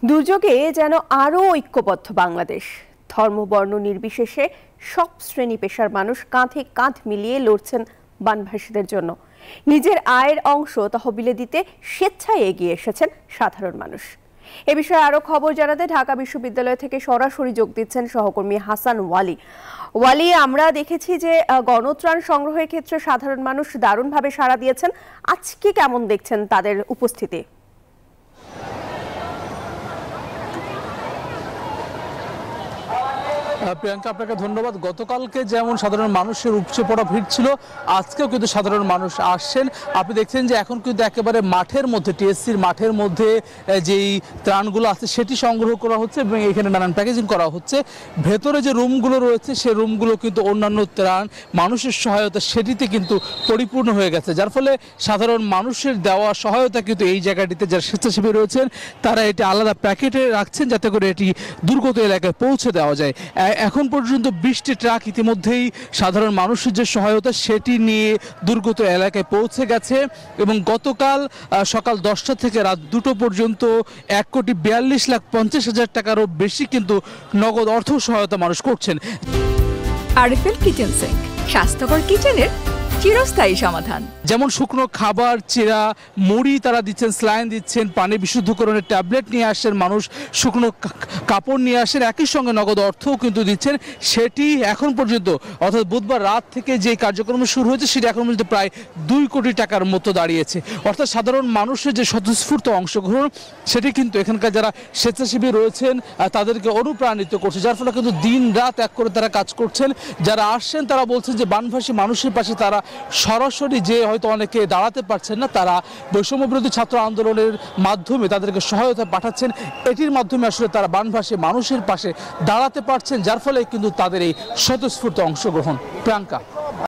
দুর্যোগে যেন আরও ঐক্যবদ্ধ বাংলাদেশ। ধর্ম বর্ণ নির্বিশেষে সব শ্রেণী পেশার মানুষ কাঁধে কাঁধ মিলিয়ে লড়ছেন বানভাসীদের জন্য। নিজের আয়ের অংশ তহবিলে দিতে স্বেচ্ছায় এগিয়ে এসেছেন সাধারণ মানুষ। এ বিষয়ে আরো খবর জানাতে ঢাকা বিশ্ববিদ্যালয় থেকে সরাসরি যোগ দিচ্ছেন সহকর্মী হাসান ওয়ালি। আমরা দেখেছি যে গণত্রাণ সংগ্রহের ক্ষেত্রে সাধারণ মানুষ দারুণভাবে সাড়া দিয়েছেন। আজকে কেমন দেখছেন তাদের উপস্থিতি? প্রিয়াঙ্কা, আপনাকে ধন্যবাদ। গতকালকে যেমন সাধারণ মানুষের উপচে পড়া ভিড় ছিল, আজকেও কিন্তু সাধারণ মানুষ আসছেন। আপনি দেখছেন যে এখন কিন্তু একেবারে মাঠের মধ্যে, টিএসসির মাঠের মধ্যে যেই ত্রাণগুলো আছে সেটি সংগ্রহ করা হচ্ছে এবং এখানে নানান প্যাকেজিং করা হচ্ছে। ভেতরে যে রুমগুলো রয়েছে সেই রুমগুলো কিন্তু অন্যান্য ত্রাণ, মানুষের সহায়তা সেটিতে কিন্তু পরিপূর্ণ হয়ে গেছে, যার ফলে সাধারণ মানুষের দেওয়া সহায়তা কিন্তু এই জায়গাটিতে যারা স্বেচ্ছাসেবী রয়েছেন তারা এটি আলাদা প্যাকেটে রাখছেন যাতে করে এটি দুর্গত এলাকায় পৌঁছে দেওয়া যায়। এখন পর্যন্ত 20টি ট্রাক ইতিমধ্যেই সাধারণ মানুষের যে সহায়তা সেটি নিয়ে দুর্গত এলাকায় পৌঁছে গেছে এবং গতকাল সকাল 10টা থেকে রাত 2টো পর্যন্ত 1,42,50,000 টাকারও বেশি কিন্তু নগদ অর্থ সহায়তা মানুষ করছেন। আরএফএল কিচেন সিঙ্ক, স্বাস্থ্যকর কিচেনের চিরস্থায়ী সমাধান। যেমন শুকনো খাবার, চিরা, মুড়ি তারা দিচ্ছেন, স্লাইন দিচ্ছেন, পানি বিশুদ্ধকরণের ট্যাবলেট নিয়ে আসছেন মানুষ, শুকনো কাপড় নিয়ে আসেন, একই সঙ্গে নগদ অর্থও কিন্তু দিচ্ছেন। সেটি এখন পর্যন্ত অর্থাৎ বুধবার রাত থেকে যে কার্যক্রম শুরু হয়েছে সেটি এখন পর্যন্ত প্রায় 2 কোটি টাকার মতো দাঁড়িয়েছে। অর্থাৎ সাধারণ মানুষের যে স্বতঃস্ফূর্ত অংশগ্রহণ সেটি কিন্তু এখানকার যারা স্বেচ্ছাসেবী রয়েছেন তাদেরকে অনুপ্রাণিত করছে, যার ফলে কিন্তু দিন রাত এক করে তারা কাজ করছেন। যারা আসছেন তারা বলছেন যে বানভাসী মানুষের পাশে তারা সরাসরি, যে হয়তো অনেকে দাঁড়াতে পারছেন না, তারা বৈষম্য বিরোধী ছাত্র আন্দোলনের মাধ্যমে তাদেরকে সহায়তা পাঠাচ্ছেন। এটির মাধ্যমে আসলে তারা বানভাসী মানুষের পাশে দাঁড়াতে পারছেন, যার ফলে কিন্তু তাদের এই স্বতঃস্ফূর্ত অংশগ্রহণ। প্রিয়াঙ্কা।